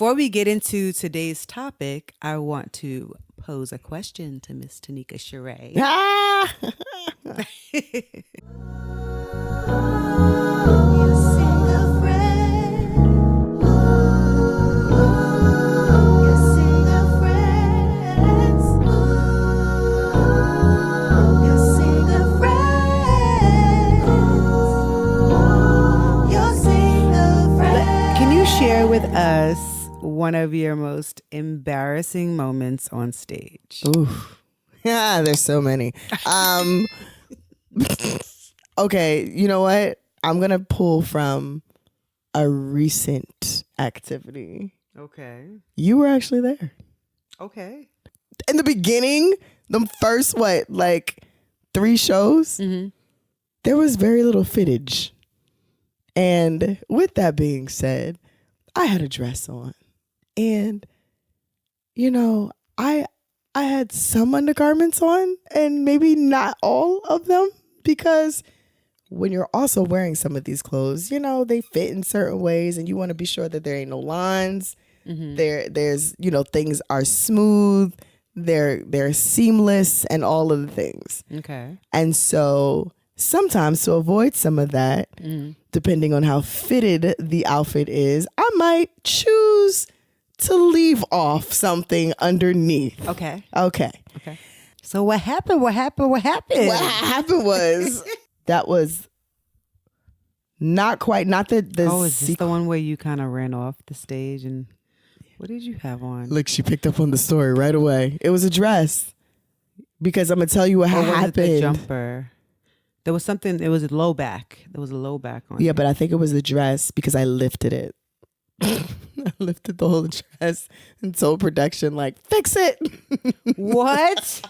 Before we get into today's topic, I want to pose a question to Miss Tanikka Charraé. Can you share with us one of your most embarrassing moments on stage? Ooh. Yeah, there's so many. Okay, you know what? I'm going to pull from a recent activity. Okay. You were actually there. Okay. In the beginning, the first, 3 shows, there was very little footage. And with that being said, I had a dress on. And, I had some undergarments on and maybe not all of them, because when you're also wearing some of these clothes, they fit in certain ways and you want to be sure that there ain't no lines. There's, things are smooth, they're seamless and all of the things. Okay. And so sometimes to avoid some of that, depending on how fitted the outfit is, I might choose to leave off something underneath. Okay. Okay. So what happened? What happened was that was not the is this the one where you kind of ran off the stage and what did you have on? Look, she picked up on the story right away. It was a dress. Because I'm going to tell you what happened. Was it the jumper? There was something, it was a low back. There was a low back on Yeah, it. but I think it was the dress because I lifted it. I lifted the whole dress and told production, fix it. What?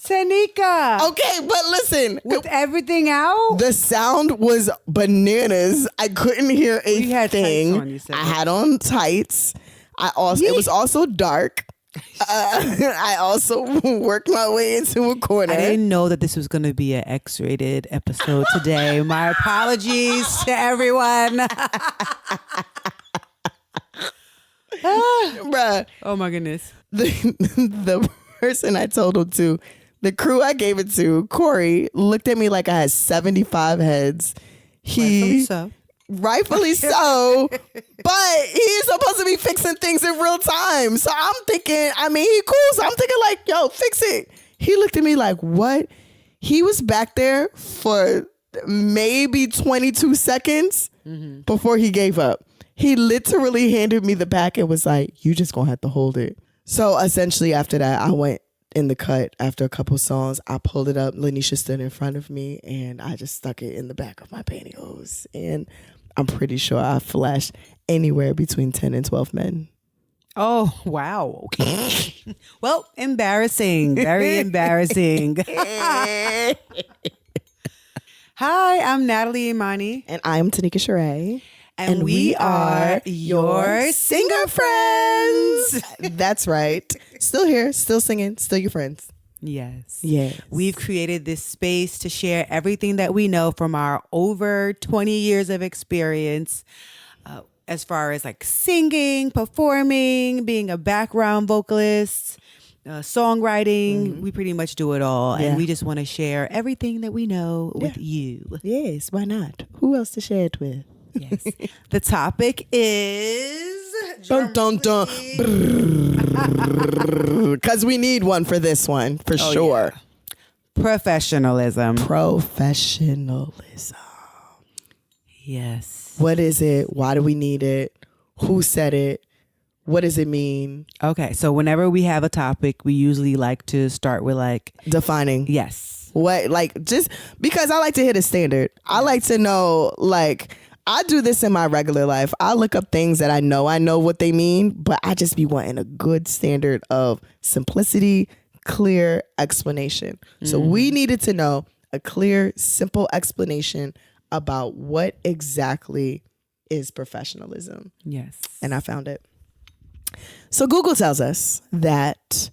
Tanikka. Okay, but listen. With everything out? The sound was bananas. I couldn't hear a You had thing. tights on, you said. I had on tights. It was also dark. I also worked my way into a corner. I didn't know that this was going to be an X-rated episode today. My apologies to everyone. Bruh. Oh my goodness. The person I told him to, the crew I gave it to, Corey, looked at me like I had 75 heads. Rightfully so, but he's supposed to be fixing things in real time. So I'm thinking, he cool. So I'm thinking yo, fix it. He looked at me like, what? He was back there for maybe 22 seconds before he gave up. He literally handed me the pack and was like, you just gonna have to hold it. So essentially after that, I went in the cut after a couple songs. I pulled it up. Lanisha stood in front of me and I just stuck it in the back of my pantyhose. And I'm pretty sure I flashed anywhere between 10 and 12 men. Oh, wow. Okay. Well, embarrassing. Very embarrassing. Hi, I'm Natalie Imani. And I'm Tanikka Charraé. And we are your singer friends. That's right. Still here, still singing, still your friends. Yes. Yes. We've created this space to share everything that we know from our over 20 years of experience as far as singing, performing, being a background vocalist, songwriting. We pretty much do it all. Yeah. And we just want to share everything that we know with you. Yes, why not? Who else to share it with? Yes. The topic is... Dun, dun, dun. Because we need one for this one, for sure. Yeah. Professionalism. Professionalism. Yes. What is it? Why do we need it? Who said it? What does it mean? Okay, so whenever we have a topic, we usually like to start with defining. Yes. What, just because I like to hit a standard. I like to know, I do this in my regular life. I look up things that I know what they mean, but I just be wanting a good standard of simplicity, clear explanation. So we needed to know a clear, simple explanation about what exactly is professionalism. Yes. And I found it. So Google tells us that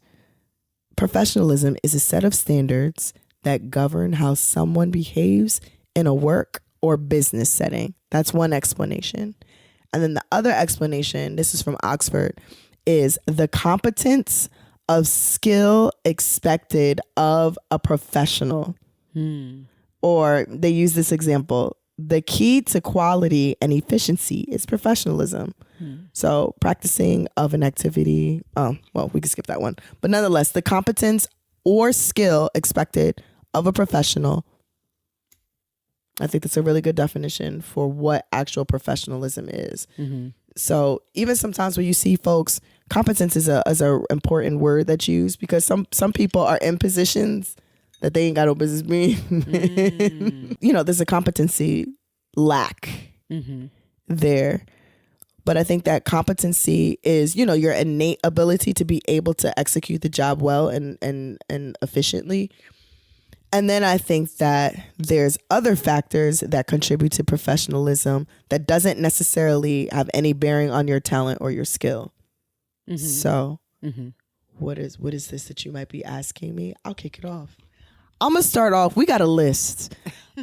professionalism is a set of standards that govern how someone behaves in a work or business setting. That's one explanation. And then the other explanation, this is from Oxford, is the competence of skill expected of a professional. Or they use this example: the key to quality and efficiency is professionalism. So practicing of an activity, we can skip that one. But nonetheless, the competence or skill expected of a professional. I think that's a really good definition for what actual professionalism is. So even sometimes when you see folks, competence is a important word that's used, because some people are in positions that they ain't got no business being. There's a competency lack there. But I think that competency is, your innate ability to be able to execute the job well and efficiently. And then I think that there's other factors that contribute to professionalism that doesn't necessarily have any bearing on your talent or your skill. So what is this that you might be asking me? I'll kick it off. I'm going to start off. We got a list.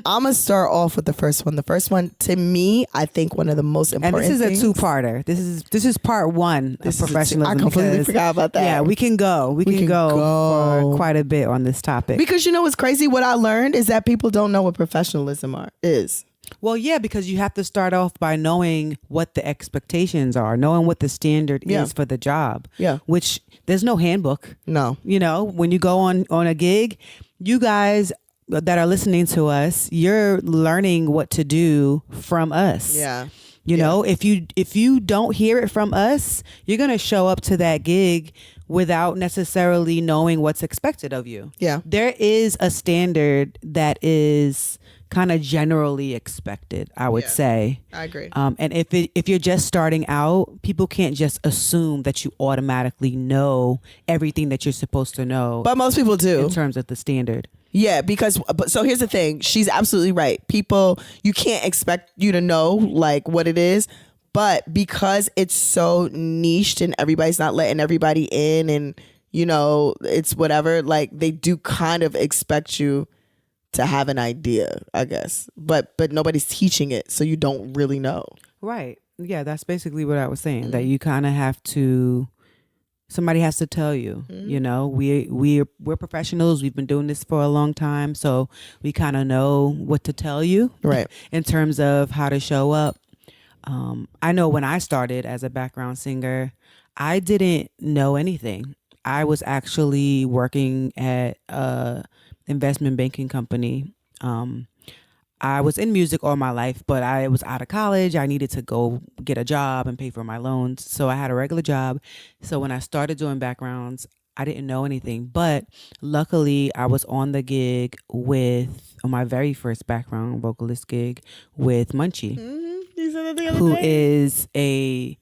I'm going to start off with the first one. The first one, to me, I think one of the most important things. And this is things, a two-parter. This is part one of professionalism. I completely forgot about that. Yeah, we can go. We can go for quite a bit on this topic. Because what's crazy? What I learned is that people don't know what professionalism is. Well, yeah, because you have to start off by knowing what the expectations are, knowing what the standard is for the job. Yeah. Which there's no handbook. No. When you go on a gig, you guys that are listening to us, you're learning what to do from us. Yeah. If you don't hear it from us, you're going to show up to that gig without necessarily knowing what's expected of you. Yeah. There is a standard that is kind of generally expected, I would say. I agree. And if you're just starting out, people can't just assume that you automatically know everything that you're supposed to know. But most people do. In terms of the standard. Yeah, so here's the thing. She's absolutely right. People, you can't expect you to know like what it is, but because it's so niched and everybody's not letting everybody in and, it's whatever, like they do kind of expect you to have an idea, I guess, but nobody's teaching it, so you don't really know. Right. Yeah, that's basically what I was saying. That you kind of have to. Somebody has to tell you. We're professionals. We've been doing this for a long time, so we kind of know what to tell you. Right. In terms of how to show up. I know when I started as a background singer, I didn't know anything. I was actually working at investment banking company. I was in music all my life, but I was out of college. I needed to go get a job and pay for my loans. So I had a regular job. So when I started doing backgrounds, I didn't know anything. But luckily, I was on the gig on my very first background vocalist gig with Munchie, who is a...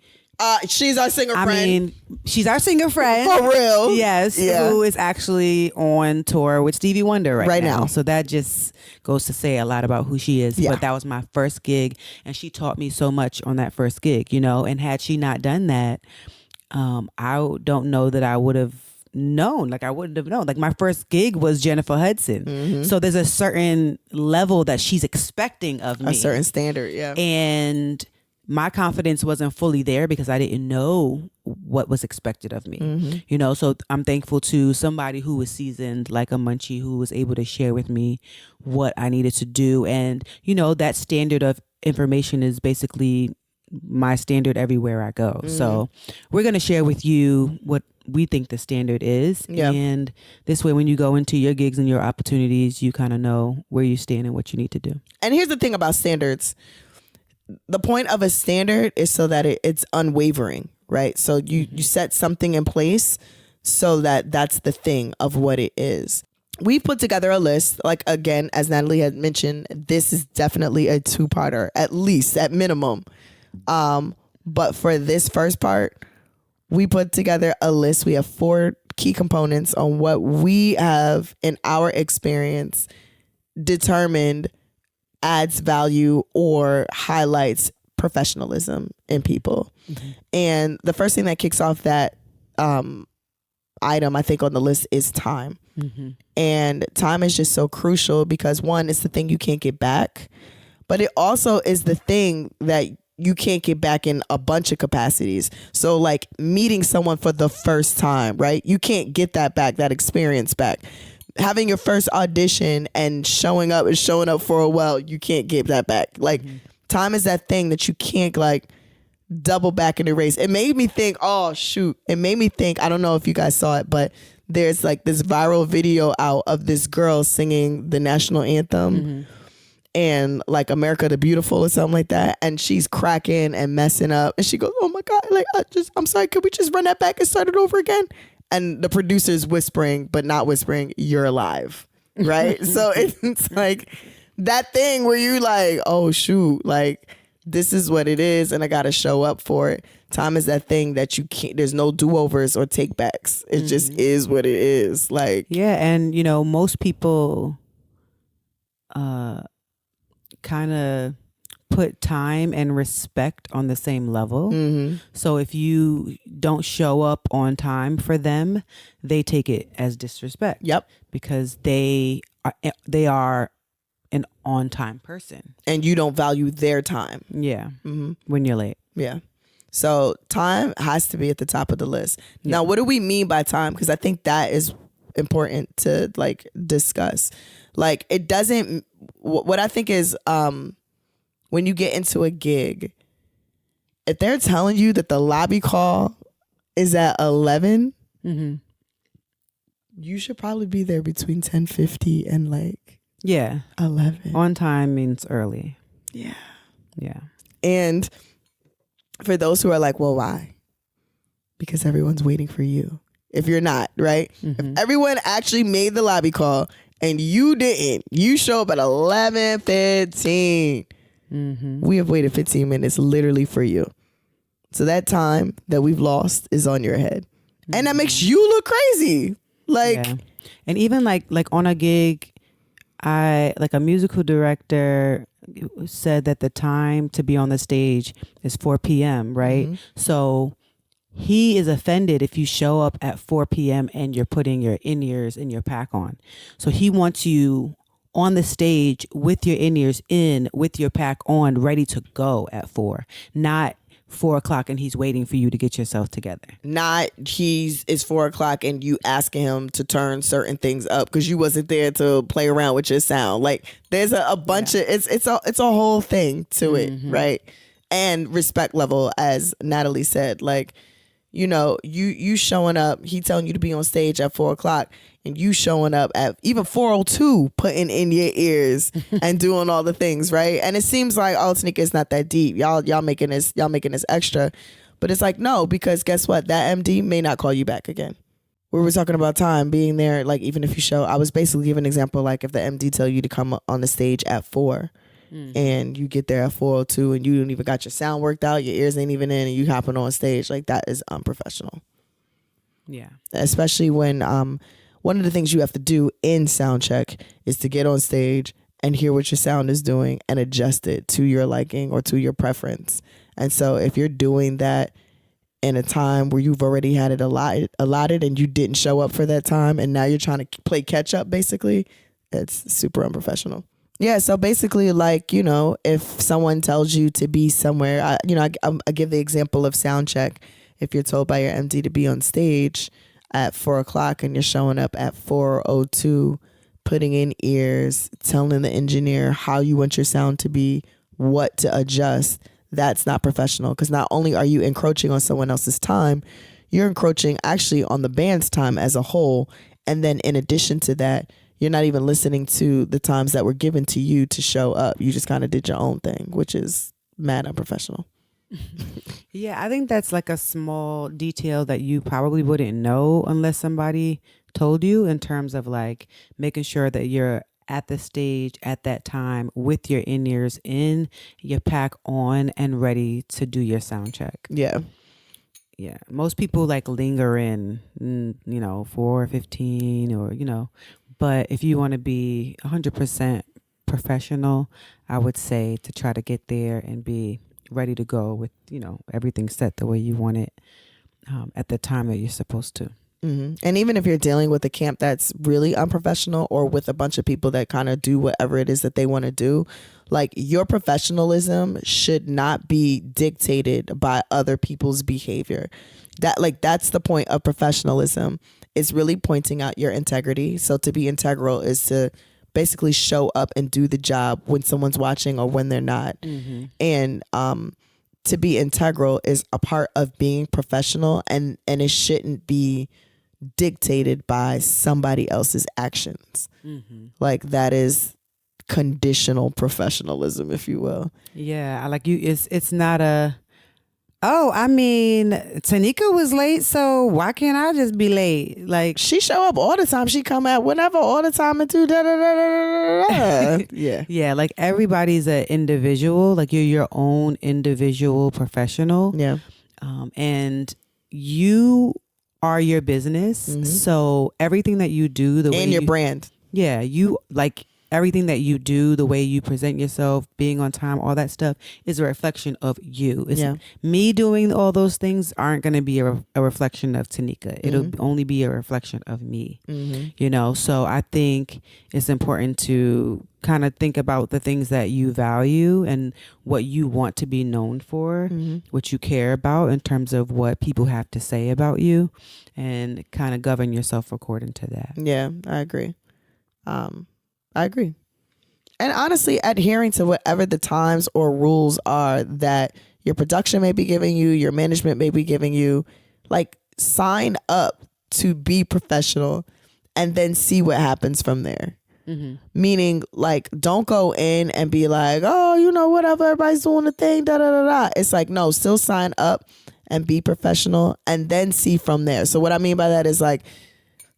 she's our singer friend. I mean, she's our singer friend. For real. Yes. Yeah. Who is actually on tour with Stevie Wonder right now. So that just goes to say a lot about who she is. Yeah. But that was my first gig, and she taught me so much on that first gig, and had she not done that, I don't know that I would have known. Like I wouldn't have known. Like my first gig was Jennifer Hudson. So there's a certain level that she's expecting of me. A certain standard, yeah. And my confidence wasn't fully there because I didn't know what was expected of me, so I'm thankful to somebody who was seasoned like a Munchie, who was able to share with me what I needed to do. And, that standard of information is basically my standard everywhere I go. So we're going to share with you what we think the standard is. Yeah. And this way, when you go into your gigs and your opportunities, you kind of know where you stand and what you need to do. And here's the thing about standards. The point of a standard is so that it's unwavering, right? So you set something in place so that that's the thing of what it is. We put together a list, like, again, as Natalie had mentioned, this is definitely a two-parter, at least, at minimum. But for this first part, we put together a list. We have 4 key components on what we have, in our experience, determined adds value or highlights professionalism in people. And the first thing that kicks off that item, I think, on the list is time. And time is just so crucial because, one, it's the thing you can't get back, but it also is the thing that you can't get back in a bunch of capacities. So like meeting someone for the first time, right? You can't get that back, that experience back. Having your first audition and showing up for a while, you can't get that back. Like time is that thing that you can't like double back and erase. It made me think, oh shoot. It made me think, I don't know if you guys saw it, but there's like this viral video out of this girl singing the national anthem. And like America the Beautiful or something like that, and she's cracking and messing up, and she goes, oh my god, like I'm sorry, could we just run that back and start it over again? And the producer's whispering but not whispering, you're alive, right? So it's like that thing where you like, oh shoot, like this is what it is and I gotta show up for it. Time is that thing that you can't, there's no do-overs or take-backs. It just is what it is. Like, yeah, and you know, most people kind of put time and respect on the same level. So if you don't show up on time for them, they take it as disrespect. Yep. Because they are an on-time person. And you don't value their time. Yeah. When you're late. Yeah. So time has to be at the top of the list. Now, what do we mean by time? Because I think that is important to like discuss. Like it doesn't, what I think is when you get into a gig, if they're telling you that the lobby call is at 11, you should probably be there between 10:50 and like 11. On time means early. Yeah. Yeah. And for those who are like, well, why? Because everyone's waiting for you. If you're not, right? If everyone actually made the lobby call and you didn't, you show up at 11:15. We have waited 15 minutes literally for you. So that time that we've lost is on your head. And that makes you look crazy. Like, and even like on a gig, a musical director said that the time to be on the stage is 4 p.m., right? So he is offended if you show up at 4 p.m. and you're putting your in-ears and your pack on. So he wants you on the stage with your in-ears in, with your pack on, ready to go at 4, not 4 o'clock and he's waiting for you to get yourself together. Not it's 4 o'clock and you asking him to turn certain things up because you wasn't there to play around with your sound. Like there's a bunch of, it's a whole thing to it, right? And respect level, as Natalie said, like, you know, you showing up, he telling you to be on stage at 4 o'clock and you showing up at even 4:02, putting in your ears and doing all the things, right? And it seems like, oh, Tanikka, it's not that deep. Y'all making this extra. But it's like, no, because guess what? That MD may not call you back again. We were talking about time being there, like even if you show, I was basically giving an example, like if the MD tell you to come on the stage at 4 and you get there at 4:02 and you don't even got your sound worked out, your ears ain't even in, and you hopping on stage, like that is unprofessional. Yeah. Especially when one of the things you have to do in sound check is to get on stage and hear what your sound is doing and adjust it to your liking or to your preference. And so if you're doing that in a time where you've already had it allotted and you didn't show up for that time and now you're trying to play catch up, basically, it's super unprofessional. Yeah, so basically, like, you know, if someone tells you to be somewhere, I give the example of sound check. If you're told by your MD to be on stage at 4 o'clock and you're showing up at 4:02, putting in ears, telling the engineer how you want your sound to be, what to adjust, that's not professional. Because not only are you encroaching on someone else's time, you're encroaching actually on the band's time as a whole. And then in addition to that, you're not even listening to the times that were given to you to show up. You just kind of did your own thing, which is mad unprofessional. Yeah, I think that's like a small detail that you probably wouldn't know unless somebody told you, in terms of like making sure that you're at the stage at that time with your in-ears in, your pack on, and ready to do your sound check. Yeah. Yeah. Most people like linger in, 4:15 or, but if you want to be 100% professional, I would say to try to get there and be ready to go with, everything set the way you want it at the time that you're supposed to. And even if you're dealing with a camp that's really unprofessional or with a bunch of people that kind of do whatever it is that they want to do, like your professionalism should not be dictated by other people's behavior. That's the point of professionalism. It's really pointing out your integrity. So to be integral is to basically show up and do the job when someone's watching or when they're not. And to be integral is a part of being professional, and it shouldn't be dictated by somebody else's actions. Like that is conditional professionalism, if you will. Yeah, I like you. It's not a. Oh, I mean, Tanikka was late, so why can't I just be late? Like She show up all the time. She come out whenever, all the time, and do da da da da da. Yeah. yeah, like everybody's an individual. Like you're your own individual professional. Yeah. And you are your business. So everything that you do, the way And your brand. Yeah, you like everything that you do, the way you present yourself, being on time, all that stuff is a reflection of you. It's me doing all those things aren't going to be a reflection of Tanikka. It'll only be a reflection of me, you know? So I think it's important to kind of think about the things that you value and what you want to be known for, what you care about in terms of what people have to say about you, and kind of govern yourself according to that. Yeah, I agree. I agree. And honestly, adhering to whatever the times or rules are that your production may be giving you, your management may be giving you, like sign up to be professional and then see what happens from there. Meaning, like, don't go in and be like, oh, you know, whatever, everybody's doing the thing, da da da da. It's like, no, still sign up and be professional and then see from there. So what I mean by that is like,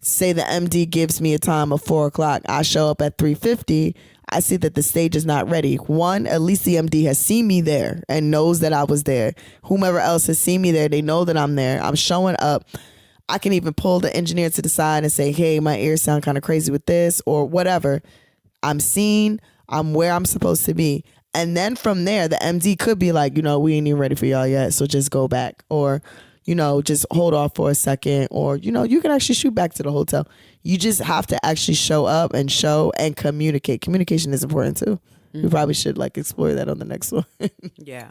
say the MD gives me a time of 4:00. I show up at 3:50. I see that the stage is not ready. One, at least the MD has seen me there and knows that I was there. Whomever else has seen me there, they know that I'm there. I'm showing up. I can even pull the engineer to the side and say, hey, my ears sound kind of crazy with this or whatever. I'm seen. I'm where I'm supposed to be. And then from there, the MD could be like, you know, we ain't even ready for y'all yet, so just go back. Or, you know, just hold off for a second, or, you know, you can actually shoot back to the hotel. You just have to actually show up and show and communicate. Communication is important too. We probably should like explore that on the next one. Yeah.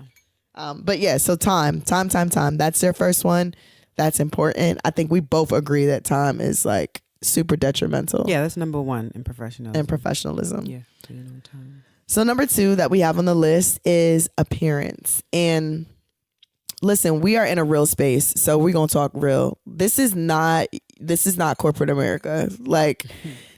But yeah, so time. That's their first one. That's important. I think we both agree that time is like super detrimental. Yeah, that's number one in professionalism. Yeah, being on time. So number 2 that we have on the list is appearance. And listen, we are in a real space, so we're gonna talk real. This is not corporate America. Like,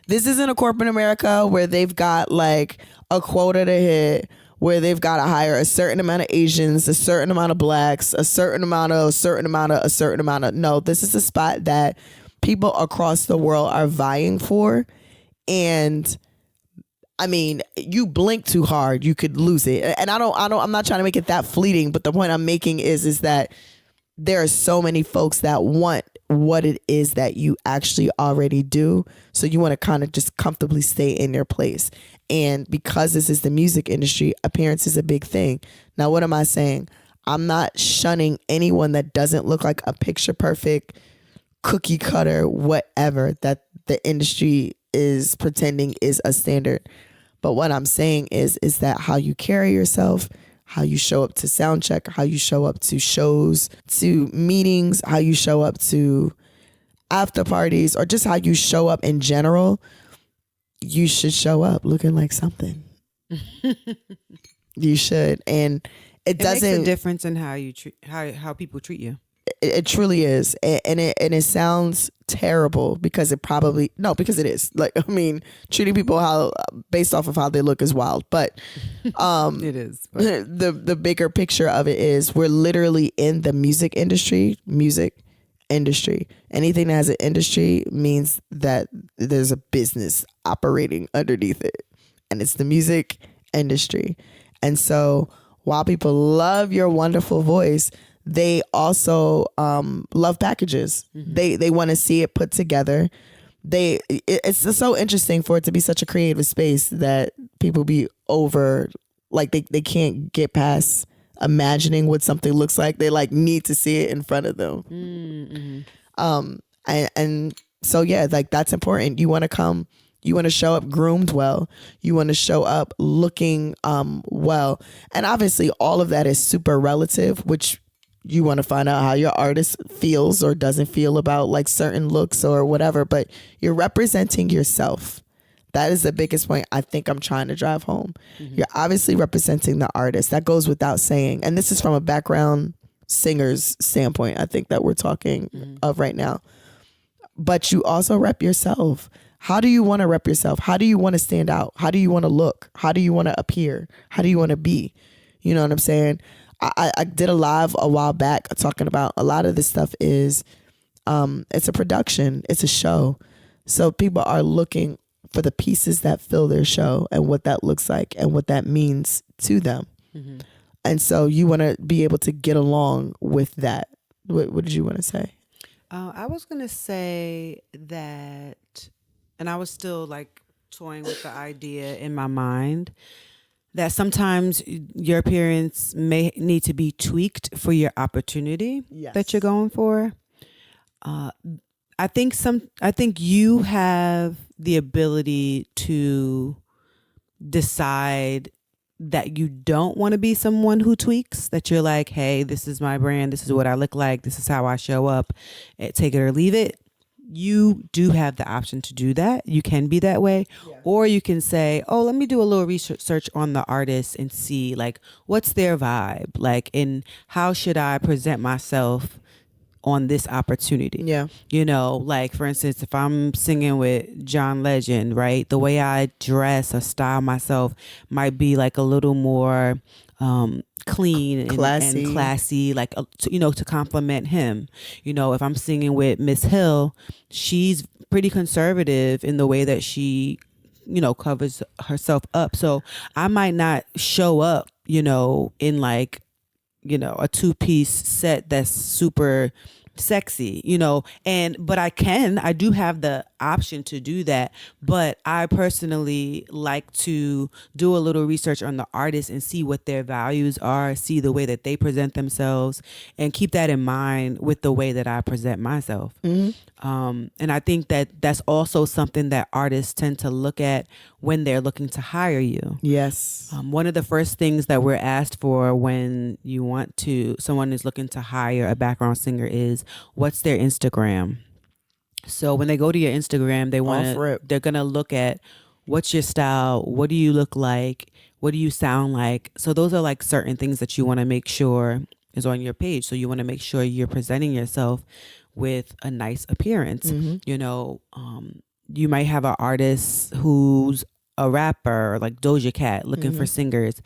this isn't a corporate America where they've got like a quota to hit, where they've got to hire a certain amount of Asians, a certain amount of blacks, a certain amount of. No, this is a spot that people across the world are vying for, and I mean, you blink too hard, you could lose it. And I'm not trying to make it that fleeting, but the point I'm making is that there are so many folks that want what it is that you actually already do. So you want to kind of just comfortably stay in your place. And because this is the music industry, appearance is a big thing. Now, what am I saying? I'm not shunning anyone that doesn't look like a picture perfect, cookie cutter, whatever that the industry is pretending is a standard. But what I'm saying is that how you carry yourself, how you show up to sound check, how you show up to shows, to meetings, how you show up to after parties, or just how you show up in general, you should show up looking like something. You should. And it doesn't makes a difference in how you treat how people treat you. It truly is. And it sounds terrible because because it is. Like, I mean, treating people how based off of how they look is wild. But it is. But the bigger picture of it is we're literally in the music industry. Anything that has an industry means that there's a business operating underneath it. And it's the music industry. And so while people love your wonderful voice, they also love packages. They want to see it put together. It's so interesting for it to be such a creative space that people be over, like they can't get past imagining what something looks like. They like need to see it in front of them. And so yeah, like that's important. You want to come, you want to show up groomed well, you want to show up looking well, and obviously all of that is super relative, which you want to find out how your artist feels or doesn't feel about like certain looks or whatever, but you're representing yourself. That is the biggest point I think I'm trying to drive home. You're obviously representing the artist. That goes without saying. And this is from a background singer's standpoint, I think, that we're talking of right now. But you also rep yourself. How do you want to rep yourself? How do you want to stand out? How do you want to look? How do you want to appear? How do you want to be? You know what I'm saying? I did a live a while back talking about a lot of this stuff is it's a production. It's a show. So people are looking for the pieces that fill their show and what that looks like and what that means to them. And so you want to be able to get along with that. What did you want to say? I was going to say that, and I was still like toying with the idea in my mind, that sometimes your appearance may need to be tweaked for your opportunity that you're going for. I think you have the ability to decide that you don't want to be someone who tweaks, that you're like, hey, this is my brand. This is what I look like. This is how I show up. Take it or leave it. You do have the option to do that. You can be that way. Or you can say, oh, let me do a little research on the artist and see like what's their vibe, like, and how should I present myself on this opportunity. You know, like for instance, if I'm singing with John Legend, right, the way I dress or style myself might be like a little more clean and classy, like, you know, to compliment him. You know, if I'm singing with Miss Hill, she's pretty conservative in the way that she, you know, covers herself up. So I might not show up, you know, in like, you know, a 2-piece set that's super sexy, you know, but I do have the option to do that. But I personally like to do a little research on the artist and see what their values are, see the way that they present themselves, and keep that in mind with the way that I present myself. And I think that that's also something that artists tend to look at when they're looking to hire you. Yes. One of the first things that we're asked for when someone is looking to hire a background singer is, what's their Instagram? So when they go to your Instagram, they're going to look at, what's your style? What do you look like? What do you sound like? So those are like certain things that you want to make sure is on your page. So you want to make sure you're presenting yourself with a nice appearance. You know, you might have an artist who's a rapper, like Doja Cat, looking for singers.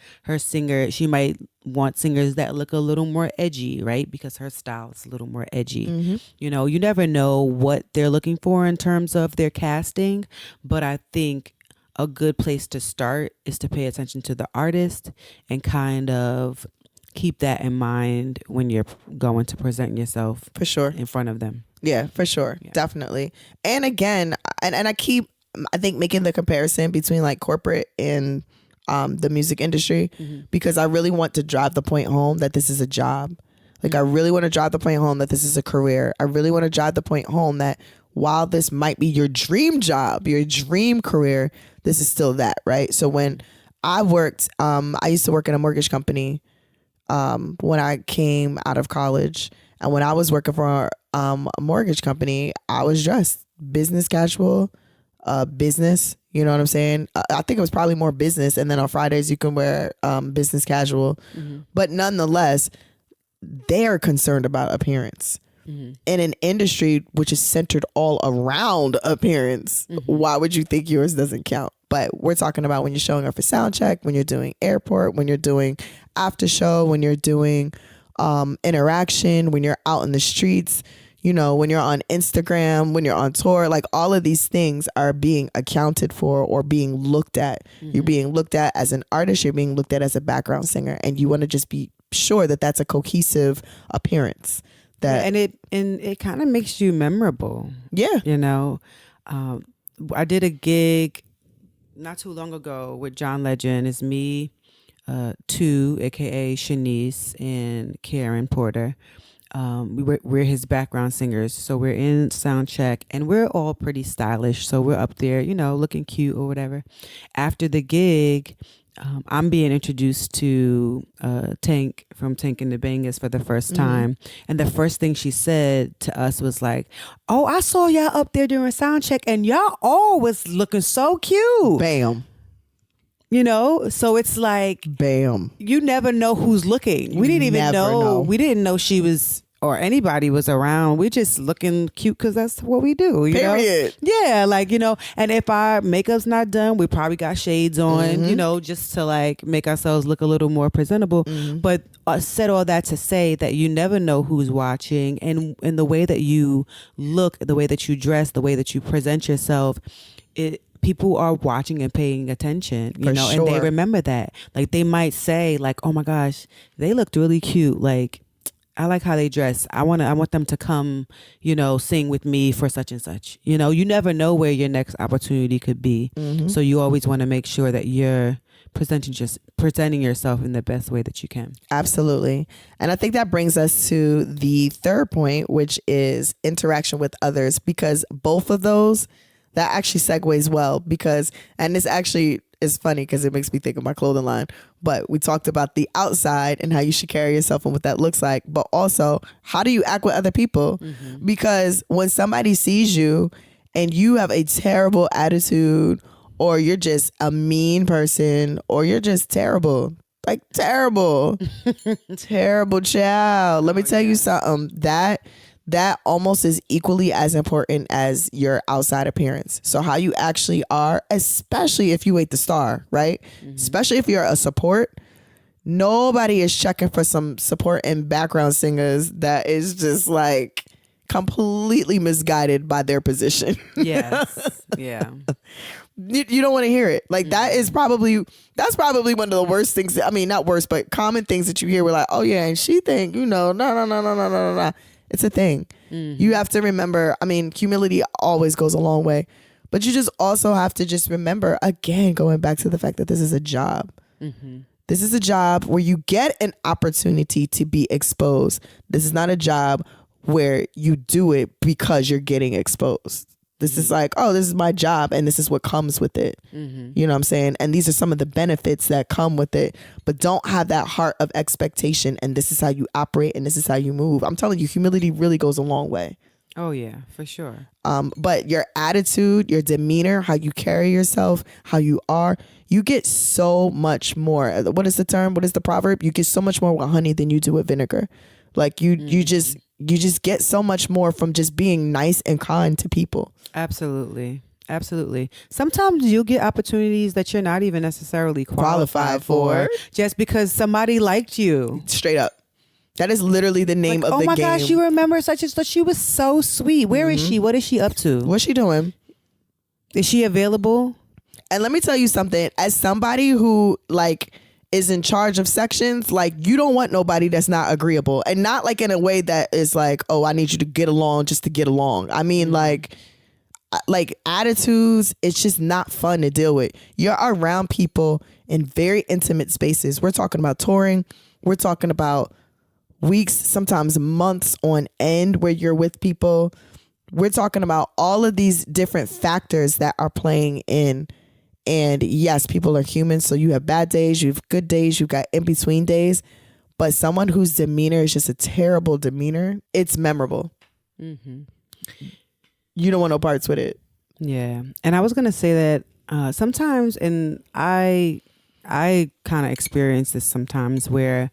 She might want singers that look a little more edgy, right? Because her style is a little more edgy. You know, you never know what they're looking for in terms of their casting, but I think a good place to start is to pay attention to the artist and kind of keep that in mind when you're going to present yourself for sure in front of them. Yeah, for sure. Yeah. Definitely. And again, and I think making the comparison between like corporate and the music industry, because I really want to drive the point home that this is a job. Like I really want to drive the point home that this is a career. I really want to drive the point home that while this might be your dream job, your dream career, this is still that, right? So when I worked, I used to work in a mortgage company when I came out of college. And when I was working for a mortgage company, I was dressed business casual, business, you know what I'm saying? I think it was probably more business. And then on Fridays you can wear business casual. But nonetheless, they're concerned about appearance. In an industry which is centered all around appearance, why would you think yours doesn't count? But we're talking about when you're showing up for sound check, when you're doing airport, when you're doing after show, when you're doing interaction, when you're out in the streets, you know, when you're on Instagram, when you're on tour, like all of these things are being accounted for or being looked at. You're being looked at as an artist, you're being looked at as a background singer, and you want to just be sure that that's a cohesive appearance. And it kind of makes you memorable. Yeah. You know, I did a gig not too long ago with John Legend. It's me, two, aka Shanice, and Karen Porter. we're his background singers, so we're in sound check, and we're all pretty stylish, so we're up there, looking cute or whatever. After the gig, I'm being introduced to Tank from Tank and the Bangers for the first time, and the first thing she said to us was like, "Oh, I saw y'all up there during sound check, and y'all all was looking so cute." Bam. So it's like, bam. You never know who's looking. We didn't even know. We didn't know she was or anybody was around. We're just looking cute because that's what we do. Period. Yeah, and if our makeup's not done, we probably got shades on, just to make ourselves look a little more presentable. But said all that to say that you never know who's watching, and in the way that you look, the way that you dress, the way that you present yourself, people are watching and paying attention, and they remember that. They might say oh my gosh, they looked really cute. I like how they dress. I want them to come, sing with me for such and such. You never know where your next opportunity could be. So you always want to make sure that you're presenting yourself in the best way that you can. Absolutely. And I think that brings us to the third point, which is interaction with others, because both of those, that actually segues well, and this actually is funny because it makes me think of my clothing line. But we talked about the outside and how you should carry yourself and what that looks like. But also, how do you act with other people? Because when somebody sees you and you have a terrible attitude, or you're just a mean person, or you're just terrible, terrible, terrible child. Let me tell you something. That almost is equally as important as your outside appearance. So how you actually are, especially if you ain't the star, right? Especially if you're a support. Nobody is checking for some support and background singers that is just completely misguided by their position. Yes. Yeah. You don't want to hear it. That's probably one of the worst things. I mean, not worst, but common things that you hear. We're like, oh yeah, and she think, no. It's a thing. You have to remember, humility always goes a long way, but you just also have to just remember, again, going back to the fact that this is a job. This is a job where you get an opportunity to be exposed. This is not a job where you do it because you're getting exposed. This is this is my job and this is what comes with it. You know what I'm saying? And these are some of the benefits that come with it, but don't have that heart of expectation. And this is how you operate and this is how you move. I'm telling you, humility really goes a long way. Oh yeah, for sure. But your attitude, your demeanor, how you carry yourself, how you are, you get so much more. What is the term? What is the proverb? You get so much more with honey than you do with vinegar. You just get so much more from just being nice and kind to people. Absolutely. Sometimes you'll get opportunities that you're not even necessarily qualified for just because somebody liked you. Straight up. That is literally the name of the game. Oh my gosh, you remember such and such? She was so sweet. Where is she? What is she up to? What's she doing? Is she available? And let me tell you something. As somebody who is in charge of sections, you don't want nobody that's not agreeable, and not in a way that is oh, I need you to get along just to get along. I mean, attitudes, it's just not fun to deal with. You're around people in very intimate spaces. We're talking about touring. We're talking about weeks, sometimes months on end where you're with people. We're talking about all of these different factors that are playing in. And yes, people are human. So you have bad days, you have good days, you've got in between days. But someone whose demeanor is just a terrible demeanor, it's memorable. You don't want no parts with it. Yeah. And I was going to say that sometimes, and I kind of experience this sometimes where,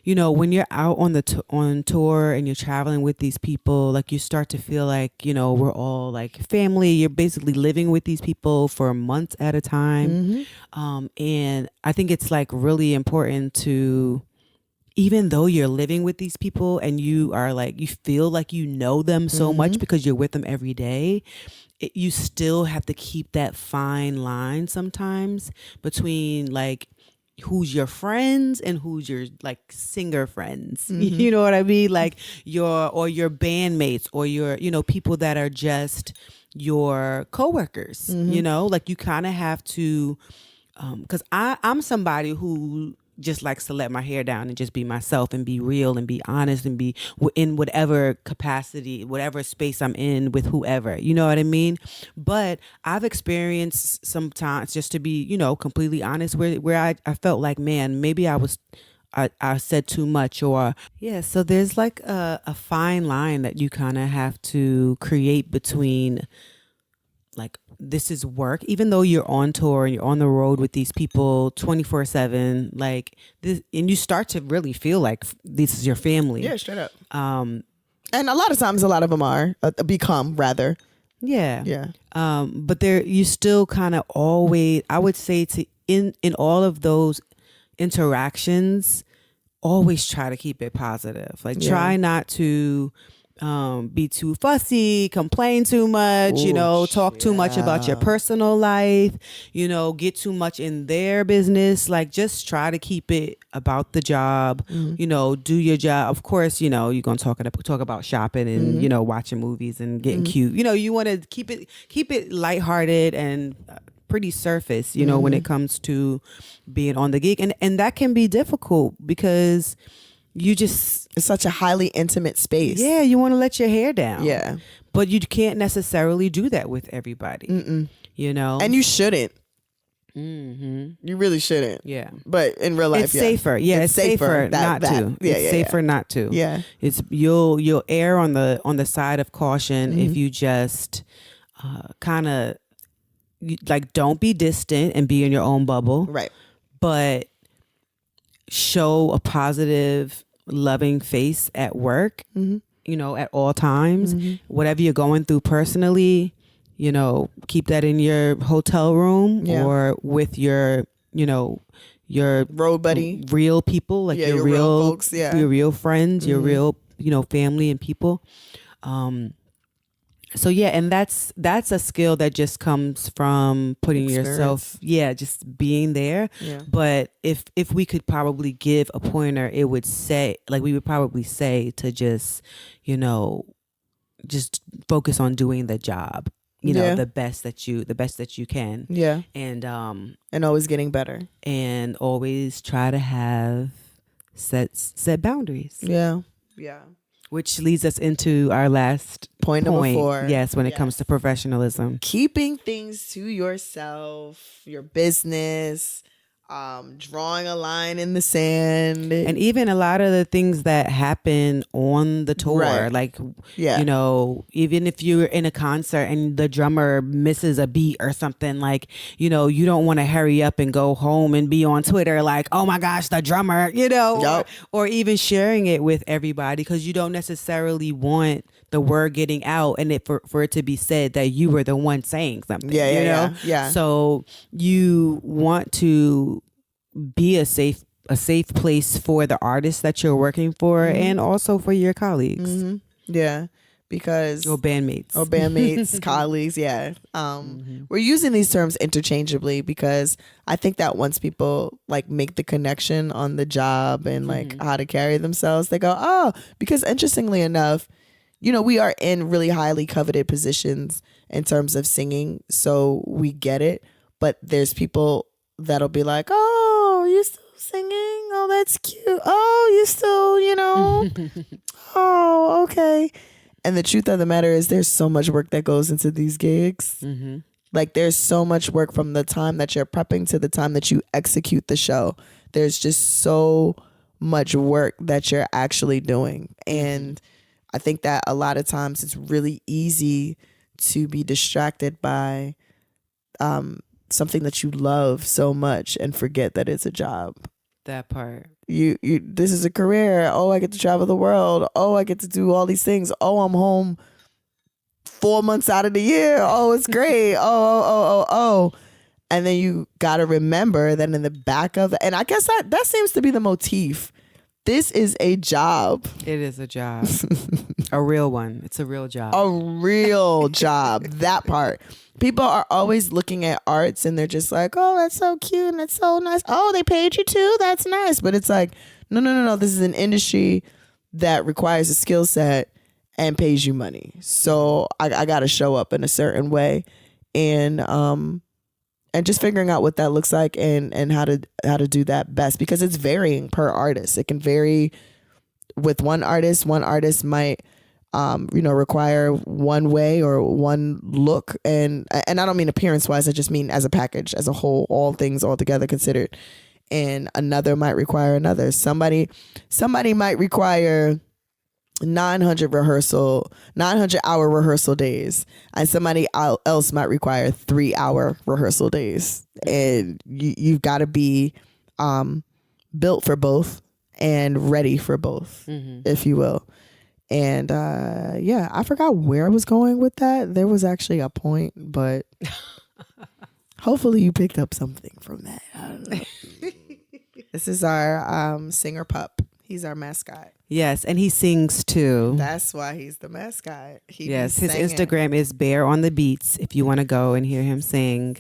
when you're out on tour and you're traveling with these people, you start to feel we're all family. You're basically living with these people for months at a time. And I think it's really important to, even though you're living with these people and you are you feel you know them so much because you're with them every day, you still have to keep that fine line sometimes between who's your friends and who's your singer friends. You know what I mean? Your bandmates or your people that are just your coworkers. You kind of have to, because I'm somebody who just likes to let my hair down and just be myself and be real and be honest and be in whatever capacity, whatever space I'm in with whoever, you know what I mean? But I've experienced sometimes, just to be, completely honest, where I felt like, man, maybe I said too much, or yeah. So there's like a fine line that you kind of have to create between, like, this is work, even though you're on tour and you're on the road with these people 24/7, like this, and you start to really feel like this is your family. Yeah, straight up. And a lot of times, a lot of them are become rather. Yeah. Yeah. But there, you still kind of always, I would say, to in all of those interactions, always try to keep it positive. Like, try not to be too fussy, complain too much, talk too much about your personal life, get too much in their business. Like, just try to keep it about the job, do your job. Of course, you're going to talk about shopping and, watching movies and getting cute. You want to keep it lighthearted and pretty surface, when it comes to being on the gig. And that can be difficult because it's such a highly intimate space. Yeah, you want to let your hair down. Yeah. But you can't necessarily do that with everybody. And you shouldn't. Mm-hmm. You really shouldn't. Yeah. But in real life, it's safer. Yeah, it's safer not to. Yeah, it's safer not to. Yeah. It's you'll err on the side of caution if you just kind of like, don't be distant and be in your own bubble. Right. But show a positive, loving face at work, at all times. Whatever you're going through personally, keep that in your hotel room or with your road buddy, real people, like your real folks, your real friends, your real, family and people. So yeah, and that's a skill that just comes from putting yourself, just being there. Yeah. But if we could probably give a pointer, it would say, like, we would probably say to just, just focus on doing the job, the best that you can. Yeah. And always getting better. And always try to have set boundaries. Yeah. Yeah. Which leads us into our last point. Number 4. Yes, when it comes to professionalism. Keeping things to yourself, your business, drawing a line in the sand. And even a lot of the things that happen on the tour, right. Like, even if you're in a concert and the drummer misses a beat or something, like, you don't want to hurry up and go home and be on Twitter like, oh my gosh, the drummer, yep. or even sharing it with everybody, because you don't necessarily want the word getting out and for it to be said that you were the one saying something. Yeah. So you want to be a safe place for the artists that you're working for, and also for your colleagues. Yeah, because bandmates, colleagues. Yeah, we're using these terms interchangeably because I think that once people like make the connection on the job and like how to carry themselves, they go, oh, because interestingly enough, we are in really highly coveted positions in terms of singing, so we get it. But there's people that'll be like, oh, you still singing? Oh, that's cute. Oh, you still, oh, okay. And the truth of the matter is there's so much work that goes into these gigs. Like, there's so much work from the time that you're prepping to the time that you execute the show. There's just so much work that you're actually doing. And I think that a lot of times it's really easy to be distracted by something that you love so much and forget that it's a job. That part. You this is a career. Oh, I get to travel the world. Oh, I get to do all these things. Oh, I'm home 4 months out of the year. Oh, it's great. Oh. And then you got to remember that in the back of and I guess that seems to be the motif. This is a job. It is a job. A real one. It's a real job. A real job. That part. People are always looking at arts and they're just like, oh, that's so cute and that's so nice. Oh, they paid you too? That's nice. But it's like, no. This is an industry that requires a skill set and pays you money. So I got to show up in a certain way. And and just figuring out what that looks like and how to do that best, because it's varying per artist. It can vary with one artist. One artist might require one way or one look, and I don't mean appearance wise, I just mean as a package, as a whole, all things all together considered. And another might require another. Somebody might require 900 hour rehearsal days, and somebody else might require 3-hour rehearsal days. And you've got to be built for both and ready for both, if you will. And I forgot where I was going with that. There was actually a point, but hopefully you picked up something from that. I don't know. This is our singer pup. He's our mascot. Yes, and he sings too. That's why he's the mascot. Yes, his Instagram is Bear on the Beats. If you want to go and hear him sing,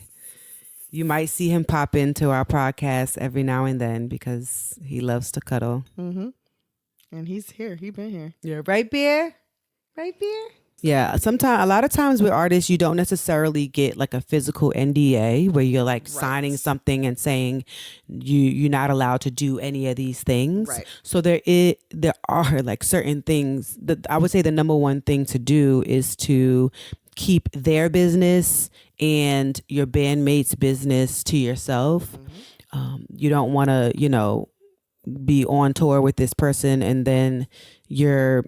you might see him pop into our podcast every now and then because he loves to cuddle. Mm-hmm. And he's here. He's been here. Yeah, right, Bear? Right, Bear? Yeah, a lot of times with artists, you don't necessarily get like a physical NDA where you're like signing something and saying you're not allowed to do any of these things. Right. So there are like certain things that I would say the number one thing to do is to keep their business and your bandmates' business to yourself. You don't want to, be on tour with this person and then you're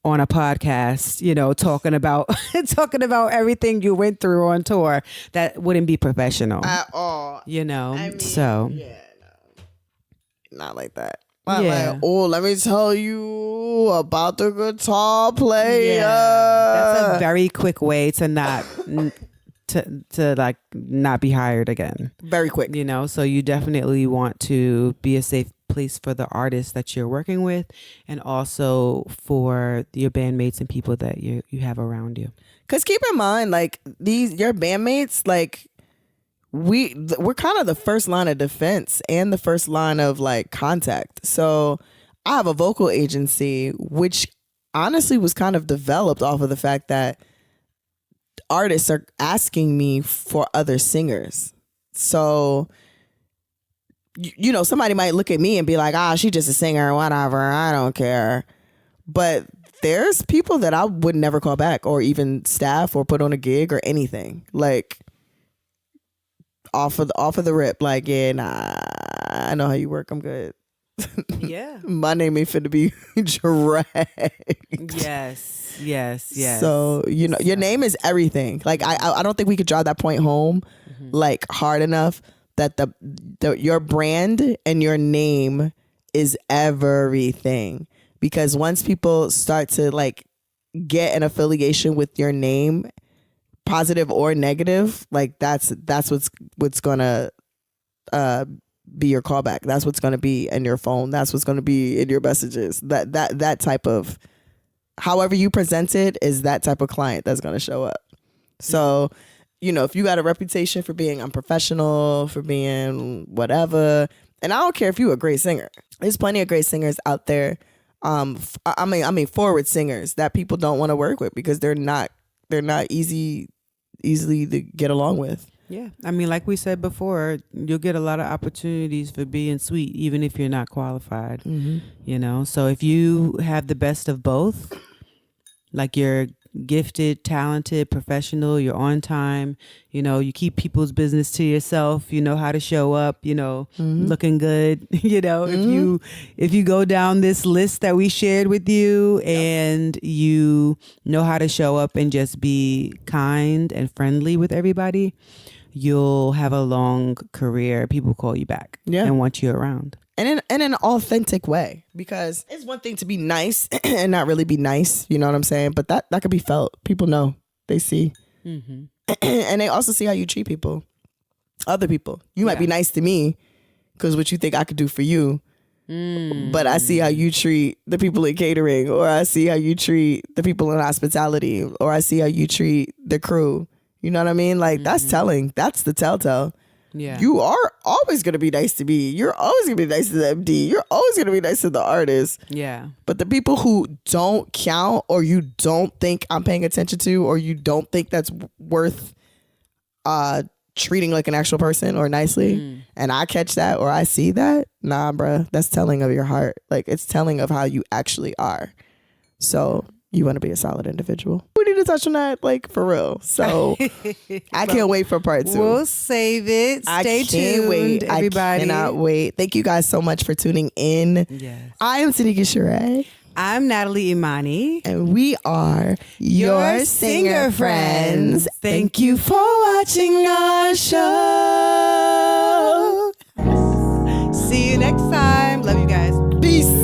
on a podcast, talking about everything you went through on tour. That wouldn't be professional at all. I mean, so yeah, no, not like that. Like, let me tell you about the guitar player. Yeah, that's a very quick way to not to like not be hired again. Very quick. So you definitely want to be a safe place for the artists that you're working with, and also for your bandmates and people that you have around you. Because keep in mind, like your bandmates, like we're kind of the first line of defense and the first line of like contact. So I have a vocal agency, which honestly was kind of developed off of the fact that artists are asking me for other singers. So somebody might look at me and be like, she's just a singer, whatever, I don't care. But there's people that I would never call back or even staff or put on a gig or anything. Like off of the rip, like, yeah, nah, I know how you work, I'm good. Yeah. My name ain't finna be dragged. Yes. So, your name is everything. Like, I don't think we could draw that point home like hard enough that your brand and your name is everything. Because once people start to like get an affiliation with your name, positive or negative, like that's what's gonna be your callback. That's what's gonna be in your phone. That's what's gonna be in your messages. That type of, however you present it, is that type of client that's gonna show up. So if you got a reputation for being unprofessional, for being whatever, and I don't care if you're a great singer. There's plenty of great singers out there. I mean forward singers that people don't want to work with because they're not easily to get along with. Yeah. I mean, like we said before, you'll get a lot of opportunities for being sweet, even if you're not qualified, So if you have the best of both, like you're gifted, talented, professional, you're on time, you keep people's business to yourself, you know how to show up, looking good, if you go down this list that we shared with you, and you know how to show up and just be kind and friendly with everybody, you'll have a long career. People call you back and want you around. And in an authentic way, because it's one thing to be nice and not really be nice, you know what I'm saying? But that could be felt. People know, they see. And they also see how you treat people, other people. You might be nice to me because what you think I could do for you, but I see how you treat the people in catering, or I see how you treat the people in hospitality, or I see how you treat the crew. You know what I mean? Like, that's telling. That's the telltale. Yeah. You are always going to be nice to me. You're always going to be nice to the MD. You're always going to be nice to the artist. Yeah. But the people who don't count, or you don't think I'm paying attention to, or you don't think that's worth treating like an actual person or nicely, and I catch that or I see that, nah, bruh, that's telling of your heart. Like, it's telling of how you actually are. So you want to be a solid individual. We need to touch on that, like, for real. So I can't wait for part 2. We'll save it. Stay tuned, everybody. I cannot wait. Thank you guys so much for tuning in. Yes. I am Tanikka Charraé. I'm Natalie Imani. And we are your singer friends. Thank you for watching our show. See you next time. Love you guys. Peace.